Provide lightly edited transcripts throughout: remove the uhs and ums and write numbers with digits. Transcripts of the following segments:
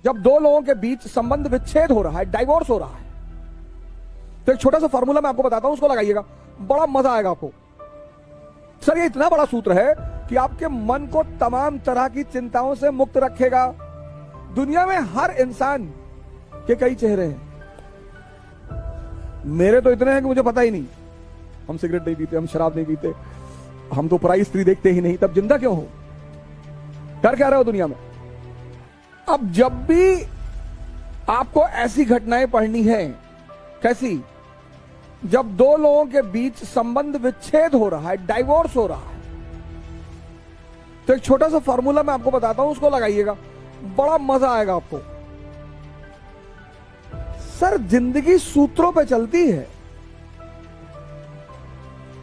जब दो लोगों के बीच संबंध विच्छेद हो रहा है, डाइवोर्स हो रहा है, तो एक छोटा सा फॉर्मूला मैं आपको बताता हूं, उसको लगाइएगा, बड़ा मजा आएगा आपको। सर ये इतना बड़ा सूत्र है कि आपके मन को तमाम तरह की चिंताओं से मुक्त रखेगा। दुनिया में हर इंसान के कई चेहरे हैं। मेरे तो इतने हैं कि मुझे पता ही नहीं। हम सिगरेट नहीं पीते, हम शराब नहीं पीते, हम तो पराई स्त्री देखते ही नहीं, तब जिंदा क्यों हो? कर क्या रहे हो दुनिया में? अब जब भी आपको ऐसी घटनाएं पढ़नी है, कैसी? जब दो लोगों के बीच संबंध विच्छेद हो रहा है, डाइवोर्स हो रहा है, तो एक छोटा सा फॉर्मूला मैं आपको बताता हूं, उसको लगाइएगा, बड़ा मजा आएगा आपको। सर जिंदगी सूत्रों पे चलती है।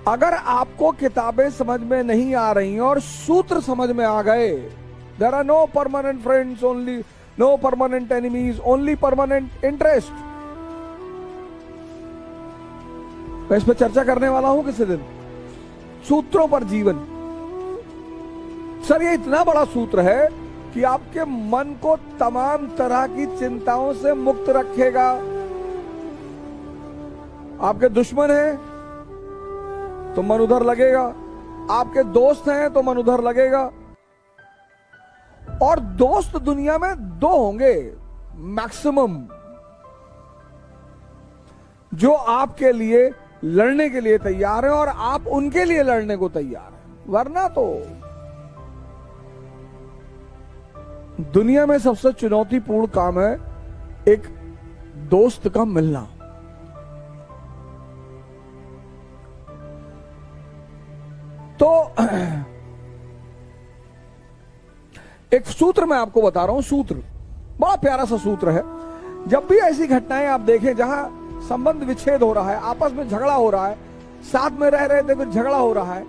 अगर आपको किताबें समझ में नहीं आ रही और सूत्र समझ में आ गए, there are no permanent friends, only no permanent enemies, only permanent interest. मैं इस पर चर्चा करने वाला हूं किसी दिन, सूत्रों पर जीवन। सर ये इतना बड़ा सूत्र है कि आपके मन को तमाम तरह की चिंताओं से मुक्त रखेगा। आपके दुश्मन हैं तो मन उधर लगेगा, आपके दोस्त हैं तो मन उधर लगेगा। और दोस्त दुनिया में दो होंगे मैक्सिमम, जो आपके लिए लड़ने के लिए तैयार हैं और आप उनके लिए लड़ने को तैयार हैं। वरना तो दुनिया में सबसे चुनौतीपूर्ण काम है एक दोस्त का मिलना। तो एक सूत्र मैं आपको बता रहा हूं, सूत्र बड़ा प्यारा सा सूत्र है। जब भी ऐसी घटनाएं आप देखें जहां संबंध विच्छेद हो रहा है, आपस में झगड़ा हो रहा है, साथ में रह रहे थे फिर झगड़ा हो रहा है,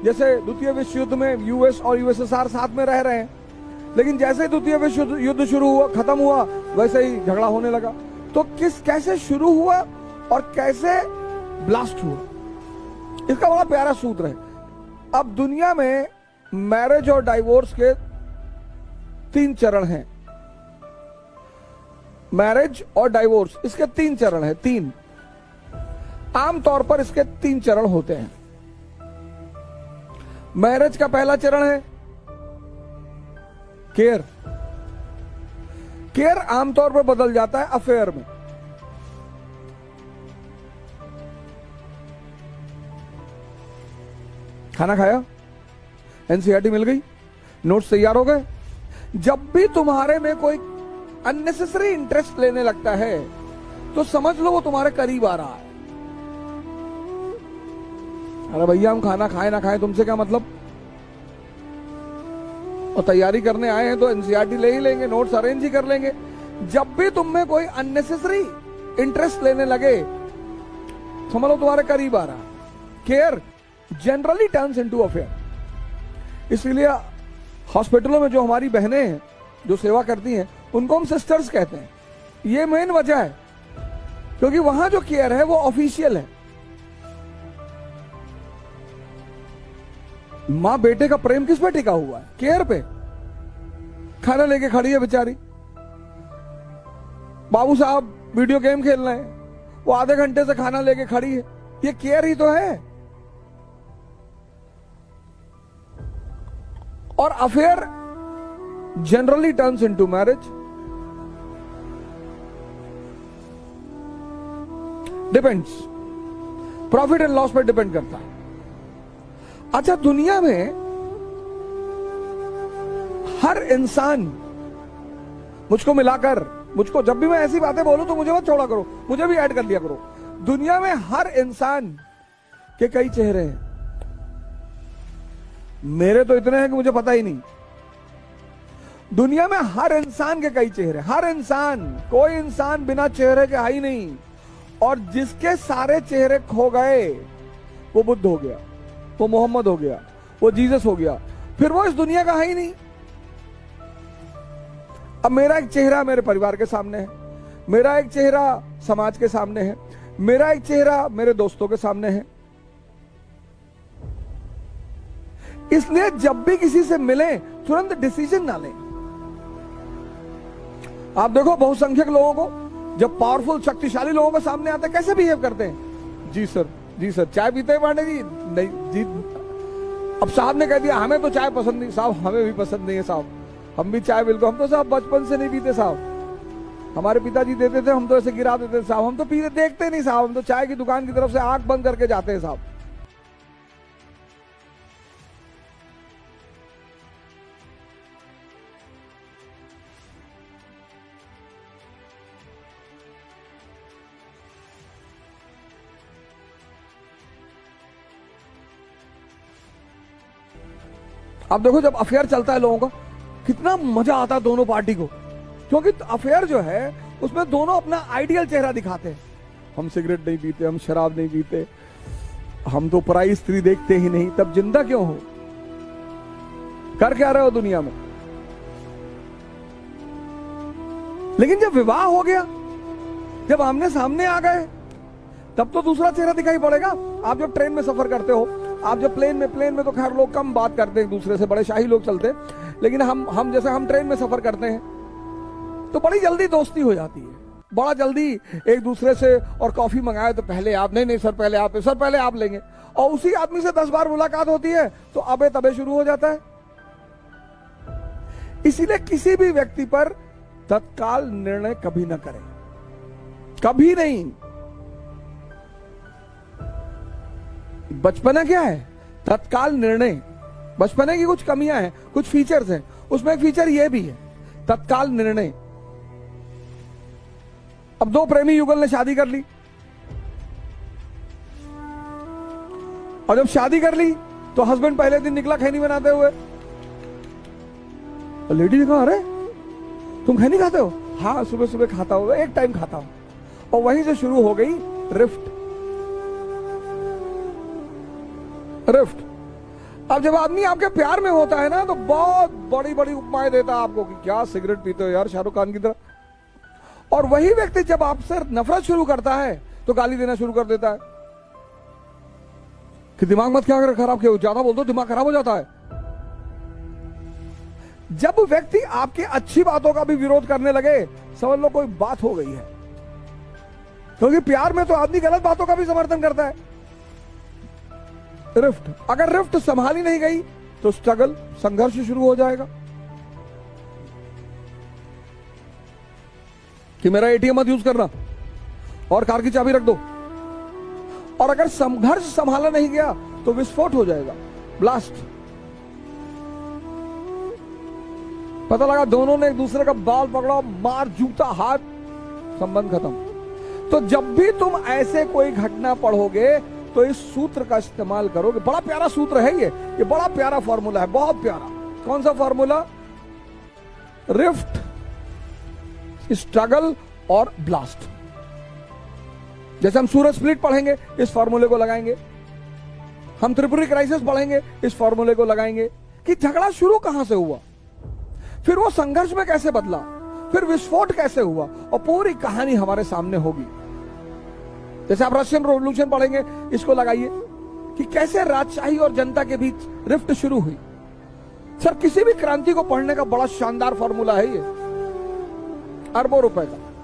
जैसे द्वितीय विश्व युद्ध में यूएस और यूएसएसआर साथ में रह रहे हैं, लेकिन जैसे द्वितीय विश्व युद्ध शुरू हुआ, खत्म हुआ, वैसे ही झगड़ा होने लगा। तो कैसे शुरू हुआ और कैसे ब्लास्ट हुआ, इसका बड़ा प्यारा सूत्र है। अब दुनिया में मैरिज और डाइवोर्स के 3 चरण हैं। मैरिज और डाइवोर्स, इसके 3 चरण हैं। 3 आमतौर पर इसके 3 चरण होते हैं। मैरिज का पहला चरण है केयर। केयर आमतौर पर बदल जाता है अफेयर में। खाना खाया, एनसीईआरटी मिल गई, नोट्स तैयार हो गए। जब भी तुम्हारे में कोई अननेसेसरी इंटरेस्ट लेने लगता है तो समझ लो वो तुम्हारे करीब आ रहा है। अरे भैया हम खाना खाए ना खाए तुमसे क्या मतलब, और तैयारी करने आए हैं तो एनसीईआरटी ले ही लेंगे, नोट्स अरेंज ही कर लेंगे। जब भी तुम में कोई अननेसेसरी इंटरेस्ट लेने लगे समझ लो तुम्हारे करीब आ रहा है। Care generally turns into affair. इसलिए हॉस्पिटलों में जो हमारी बहनें हैं जो सेवा करती हैं उनको हम सिस्टर्स कहते हैं। ये मेन वजह है क्योंकि वहां जो केयर है वो ऑफिशियल है। मां बेटे का प्रेम किस पे टिका हुआ है? केयर पे। खाना लेके खड़ी है बेचारी, बाबू साहब वीडियो गेम खेल रहे हैं, वो आधे घंटे से खाना लेके खड़ी है, ये केयर ही तो है। और affair generally turns into marriage. Depends, profit and loss पर डिपेंड करता है। अच्छा दुनिया में हर इंसान, मुझको मिलाकर, मुझको जब भी मैं ऐसी बातें बोलूं तो मुझे मत छोड़ा करो, मुझे भी ऐड कर लिया करो। दुनिया में हर इंसान के कई चेहरे हैं। मेरे तो इतने हैं कि मुझे पता ही नहीं। दुनिया में हर इंसान के कई चेहरे, हर इंसान, कोई इंसान बिना चेहरे के है ही नहीं। और जिसके सारे चेहरे खो गए वो बुद्ध हो गया, वो मोहम्मद हो गया, वो जीसस हो गया, फिर वो इस दुनिया का है ही नहीं। अब मेरा एक चेहरा मेरे परिवार के सामने है, मेरा एक चेहरा समाज के सामने है, मेरा एक चेहरा मेरे दोस्तों के सामने है। इसलिए जब भी किसी से मिलें तुरंत डिसीजन ना लें। आप देखो बहुसंख्यक लोगों को, जब पावरफुल शक्तिशाली लोगों के सामने आते हैं कैसे बिहेव करते हैं। जी सर, जी सर, चाय पीते हैं पांडे जी? नहीं जी। अब साहब ने कह दिया हमें तो चाय पसंद नहीं। साहब हमें भी पसंद नहीं है साहब, हम भी चाय बिल्कुल, हम तो साहब बचपन से नहीं पीते साहब, हमारे पिताजी देते थे, हम तो ऐसे गिरा देते थे साहब, हम तो पीते देखते नहीं साहब, हम तो चाय की दुकान की तरफ से आंख बंद करके जाते हैं साहब। आप देखो जब अफेयर चलता है लोगों का, कितना मजा आता है दोनों पार्टी को, क्योंकि अफेयर जो है उसमें दोनों अपना आइडियल चेहरा दिखाते हैं। हम सिगरेट नहीं पीते, हम शराब नहीं पीते, हम तो पराई स्त्री देखते ही नहीं, तब जिंदा क्यों हो, कर क्या रहे हो दुनिया में। लेकिन जब विवाह हो गया, जब आमने सामने आ गए, तब तो दूसरा चेहरा दिखाई पड़ेगा। आप जब ट्रेन में सफर करते हो, आप जब प्लेन में तो खैर लोग कम बात करते हैं एक दूसरे से, बड़े शाही लोग चलते हैं, लेकिन हम जैसे हम ट्रेन में सफर करते हैं तो बड़ी जल्दी दोस्ती हो जाती है, बड़ा जल्दी एक दूसरे से। और कॉफी मंगाए तो पहले आप, नहीं सर पहले आप, सर पहले आप लेंगे, और उसी आदमी से 10 बार मुलाकात होती है तो अबे तबे शुरू हो जाता है। इसीलिए किसी भी व्यक्ति पर तत्काल निर्णय कभी ना करें, कभी नहीं। बचपना क्या है? तत्काल निर्णय। बचपने की कुछ कमियां हैं, कुछ फीचर्स हैं, उसमें एक फीचर यह भी है, तत्काल निर्णय। अब दो प्रेमी युगल ने शादी कर ली, और जब शादी कर ली तो हस्बैंड पहले दिन निकला खैनी बनाते हुए, तो लेडी ने कहा अरे तुम खैनी खाते हो? हाँ सुबह सुबह खाता हूं, एक टाइम खाता हूं। और वहीं से शुरू हो गई रिफ्ट। अब जब आदमी आपके प्यार में होता है ना, तो बहुत बड़ी बड़ी उपमाएं देता है आपको कि क्या सिगरेट पीते हो यार शाहरुख खान की तरह। और वही व्यक्ति जब आपसे नफरत शुरू करता है तो गाली देना शुरू कर देता है कि दिमाग मत क्या खराब किया, ज्यादा बोल दो दिमाग खराब हो जाता है। जब व्यक्ति आपकी अच्छी बातों का भी विरोध करने लगे, समझ लो कोई बात हो गई है, क्योंकि प्यार में तो आदमी गलत बातों का भी समर्थन करता है। रिफ्ट, अगर रिफ्ट संभाली नहीं गई तो स्ट्रगल, संघर्ष शुरू हो जाएगा कि मेरा एटीएम मत यूज करना और कार की चाबी रख दो। और अगर संघर्ष संभाला नहीं गया तो विस्फोट हो जाएगा, ब्लास्ट। पता लगा दोनों ने एक दूसरे का बाल पकड़ा, मार, जूता, हाथ, संबंध खत्म। तो जब भी तुम ऐसे कोई घटना पढ़ोगे तो इस सूत्र का इस्तेमाल करोगे। बड़ा प्यारा सूत्र है ये बड़ा प्यारा फॉर्मूला है, बहुत प्यारा। कौन सा फॉर्मूला? रिफ्ट, स्ट्रगल और ब्लास्ट। जैसे हम सूरज स्प्लिट पढ़ेंगे, इस फॉर्मूले को लगाएंगे। हम त्रिपुरी क्राइसिस पढ़ेंगे, इस फॉर्मूले को लगाएंगे कि झगड़ा शुरू कहां से हुआ, फिर वो संघर्ष में कैसे बदला, फिर विस्फोट कैसे हुआ, और पूरी कहानी हमारे सामने होगी। जैसे आप रशियन रेवोल्यूशन पढ़ेंगे, इसको लगाइए कि कैसे राजशाही और जनता के बीच रिफ्ट शुरू हुई। सर किसी भी क्रांति को पढ़ने का बड़ा शानदार फॉर्मूला है ये, अरबों रुपए का।